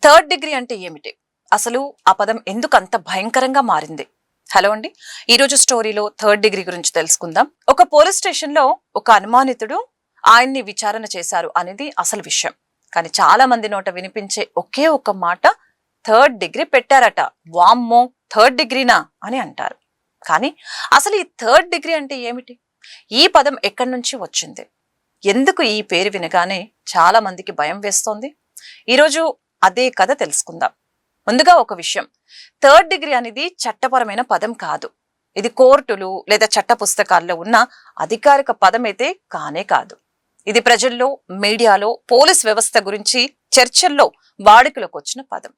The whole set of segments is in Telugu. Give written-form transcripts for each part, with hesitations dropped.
థర్డ్ డిగ్రీ అంటే ఏమిటి? అసలు ఆ పదం ఎందుకు అంత భయంకరంగా మారింది? హలో అండి. ఈరోజు స్టోరీలో థర్డ్ డిగ్రీ గురించి తెలుసుకుందాం. ఒక పోలీస్ స్టేషన్ లో ఒక అనుమానితుడు ఆయన్ని విచారణ చేశారు అనేది అసలు విషయం. కానీ చాలా మంది నోట వినిపించే ఒకే ఒక మాట థర్డ్ డిగ్రీ పెట్టారట. వామ్మో, థర్డ్ డిగ్రీనా అని అంటారు. కానీ అసలు ఈ థర్డ్ డిగ్రీ అంటే ఏమిటి? ఈ పదం ఎక్కడి నుంచి వచ్చింది? ఎందుకు ఈ పేరు వినగానే చాలా మందికి భయం వేస్తోంది? ఈరోజు అదే కథ తెలుసుకుందాం. ముందుగా ఒక విషయం, థర్డ్ డిగ్రీ అనేది చట్టపరమైన పదం కాదు. ఇది కోర్టులు లేదా చట్ట పుస్తకాల్లో ఉన్న అధికారిక పదం అయితే కానే కాదు. ఇది ప్రజల్లో, మీడియాలో, పోలీస్ వ్యవస్థ గురించి చర్చల్లో వాడుకలోకి వచ్చిన పదం.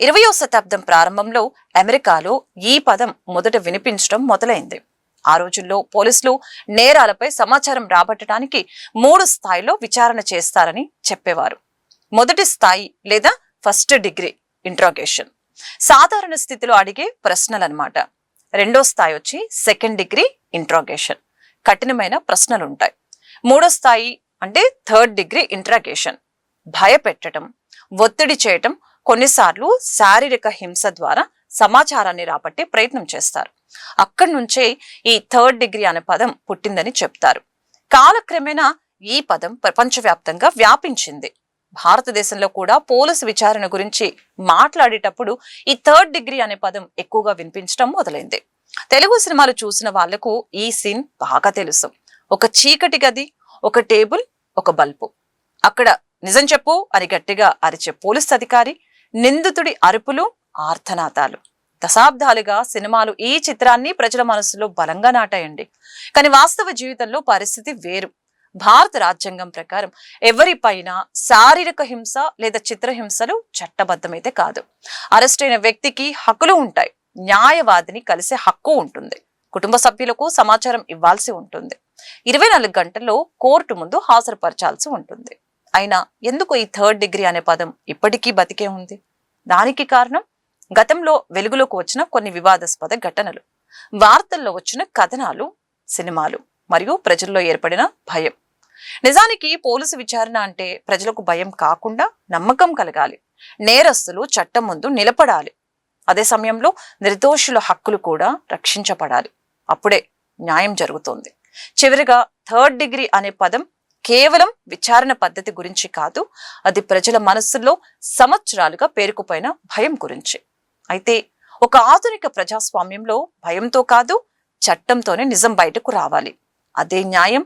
20వ శతాబ్దం ప్రారంభంలో అమెరికాలో ఈ పదం మొదట వినిపించడం మొదలైంది. ఆ రోజుల్లో పోలీసులు నేరాలపై సమాచారం రాబట్టడానికి 3 స్థాయిలో విచారణ చేస్తారని చెప్పేవారు. మొదటి స్థాయి లేదా ఫస్ట్ డిగ్రీ ఇంట్రాగేషన్, సాధారణ స్థితిలో అడిగే ప్రశ్నలన్నమాట. రెండో స్థాయి వచ్చి సెకండ్ డిగ్రీ ఇంట్రాగేషన్, కఠినమైన ప్రశ్నలుంటాయి. మూడో స్థాయి అంటే థర్డ్ డిగ్రీ ఇంట్రాగేషన్, భయపెట్టడం, ఒత్తిడి చేయటం, కొన్నిసార్లు శారీరక హింస ద్వారా సమాచారాన్ని రాబట్టే ప్రయత్నం చేస్తారు. అక్కడి నుంచే ఈ థర్డ్ డిగ్రీ అనే పదం పుట్టిందని చెప్తారు. కాలక్రమేణా ఈ పదం ప్రపంచవ్యాప్తంగా వ్యాపించింది. భారతదేశంలో కూడా పోలీసు విచారణ గురించి మాట్లాడేటప్పుడు ఈ థర్డ్ డిగ్రీ అనే పదం ఎక్కువగా వినిపించడం మొదలైంది. తెలుగు సినిమాలు చూసిన వాళ్లకు ఈ సీన్ బాగా తెలుసు. ఒక చీకటి గది, ఒక టేబుల్, ఒక బల్బు. అక్కడ నిజం చెప్పు అని గట్టిగా అరిచే పోలీస్ అధికారి, నిందితుడి అరుపులు, ఆర్తనాదాలు. దశాబ్దాలుగా సినిమాలు ఈ చిత్రాన్ని ప్రజల మనసులో బలంగా నాటాయండి. కానీ వాస్తవ జీవితంలో పరిస్థితి వేరు. భారత రాజ్యాంగం ప్రకారం ఎవరిపైన శారీరక హింస లేదా చిత్రహింసలు చట్టబద్ధమైతే కాదు. అరెస్ట్ అయిన వ్యక్తికి హక్కులు ఉంటాయి. న్యాయవాదిని కలిసే హక్కు ఉంటుంది. కుటుంబ సభ్యులకు సమాచారం ఇవ్వాల్సి ఉంటుంది. 24 గంటల్లో కోర్టు ముందు హాజరుపరచాల్సి ఉంటుంది. అయినా ఎందుకు ఈ థర్డ్ డిగ్రీ అనే పదం ఇప్పటికీ బతికే ఉంది? దానికి కారణం గతంలో వెలుగులోకి వచ్చిన కొన్ని వివాదాస్పద ఘటనలు, వార్తల్లో వచ్చిన కథనాలు, సినిమాలు మరియు ప్రజల్లో ఏర్పడిన భయం. నిజానికి పోలీసు విచారణ అంటే ప్రజలకు భయం కాకుండా నమ్మకం కలగాలి. నేరస్తులు చట్టం ముందు నిలబడాలి. అదే సమయంలో నిర్దోషుల హక్కులు కూడా రక్షించబడాలి. అప్పుడే న్యాయం జరుగుతుంది. చివరిగా థర్డ్ డిగ్రీ అనే పదం కేవలం విచారణ పద్ధతి గురించి కాదు, అది ప్రజల మనస్సుల్లో సంవత్సరాలుగా పేరుకుపోయిన భయం గురించి. అయితే ఒక ఆధునిక ప్రజాస్వామ్యంలో భయంతో కాదు, చట్టంతోనే నిజం బయటకు రావాలి. అదే న్యాయం,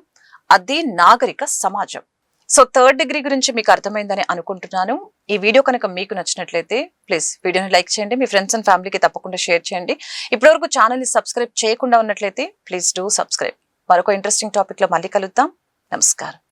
అదే నాగరిక సమాజం. సో థర్డ్ డిగ్రీ గురించి మీకు అర్థమైందని అనుకుంటున్నాను. ఈ వీడియో కనుక మీకు నచ్చినట్లయితే ప్లీజ్ వీడియోని లైక్ చేయండి. మీ ఫ్రెండ్స్ అండ్ ఫ్యామిలీకి తప్పకుండా షేర్ చేయండి. ఇప్పటివరకు ఛానల్ని సబ్స్క్రైబ్ చేయకుండా ఉన్నట్లయితే ప్లీజ్ డూ సబ్స్క్రైబ్. మరొక ఇంట్రెస్టింగ్ టాపిక్లో మళ్ళీ కలుద్దాం. నమస్కారం.